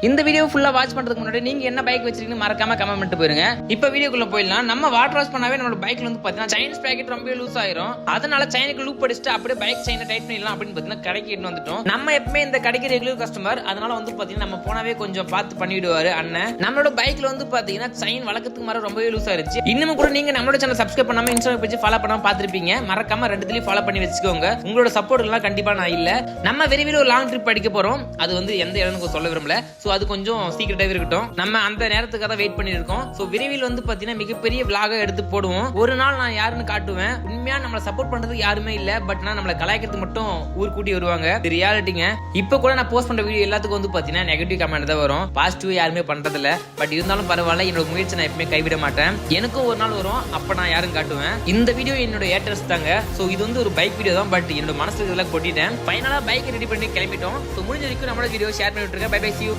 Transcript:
இந்த வீடியோ ஃபுல்லா வாட்ச் பண்றதுக்கு முன்னாடி நீங்க என்ன பைக் வச்சிருக்கீங்கன்னு மறக்காம கமெண்ட் பண்ணிட்டு போயிருங்க. இப்ப வீடியோக்குள்ள போயிடலாம். நம்ம வாட்டர் வாஷ் பண்ணாவே நம்மளோட பைக்ல வந்து பாத்தீங்கன்னா செயின் ஸ்ப்ராக்கெட் ரொம்ப லூஸ் ஆயிரும். அதனால செயினுக்கு லூப் அடிச்சுட்டு அப்படியே பைக் செயினை டைட் பண்ணிடலாம் அப்படின்னு பாத்தீங்கன்னா கடைக்கு எடுத்து வந்துட்டோம். நம்ம எப்பவுமே இந்த கடைக்கு ரெகுலர் கஸ்டமர், அதனால வந்து பாத்தீங்கன்னா நம்ம போனாவே கொஞ்சம் பார்த்து பண்ணிடுவாரு அண்ணன். நம்மளோட பைக்ல வந்து பாத்தீங்கன்னா செயின் வழக்கத்துக்கு மாதிரி ரொம்பவே லூஸ் ஆயிருச்சு. இன்னும் கூட நீங்க நம்மளோட சேனல் சப்ஸ்கிரைப் பண்ணாம இன்ஸ்டாகிராம் பேஜ் ஃபாலோ பண்ணாம பாத்துருப்பீங்க. மறக்காம ரெண்டுத்துலயும் ஃபாலோ பண்ணி வச்சுக்கோங்க. உங்களோட சப்போர்ட் எல்லாம் கண்டிப்பா நான் இல்ல. நம்ம விரைவில் ஒரு லாங் ட்ரிப் அடிக்க போறோம். அது வந்து எந்த இடம்னு சொல்ல விரும்பல. சோ அது கொஞ்சம் சீக்கிரட்டாவே இருக்கட்டும். நம்ம அந்த நேரத்துக்காக வெயிட் பண்ணிட்டு இருக்கோம். சோ விரைவில் வந்து பாத்தீங்கன்னா மிகப்பெரிய vlog எடுத்து போடுவோம். ஒரு நாள் நான் யாருன்னு காட்டுவேன். உண்மையா நம்மள சப்போர்ட் பண்றதுக்கு யாருமே இல்ல. பட் நான் நம்மள கலாய்க்கிறதுக்கு மட்டும் ஊர் கூட்டி வருவாங்க. இது ரியாலிட்டிங்க. இப்ப கூட நான் போஸ்ட் பண்ற வீடியோ எல்லாத்துக்கும் வந்து பாத்தீங்கன்னா நெகட்டிவ் கமெண்ட் தான் வரும். பாசிட்டிவ் யாருமே பண்றது இல்ல. பட் இருந்தாலும் பரவாயில்ல, என்னோட முயற்சி நான் எப்பவுமே கைவிட மாட்டேன். எனக்கும் ஒரு நாள் வரும், அப்ப நான் யாரும் காட்டுவேன். இந்த வீடியோ என்னோட ஏட்டர்ஸ் தாங்க. சோ இது வந்து ஒரு பைக் வீடியோ தான். பட் என்னோட மனசுல இதெல்லாம் கொட்டிட்டேன். ஃபைனலா பைக் ரெடி பண்ணி கிளம்பிட்டோம். சோ முடிஞ்ச வரைக்கும் நம்மளோட வீடியோ ஷேர் பண்ணி விட்டுருங்க. Bye bye, see you.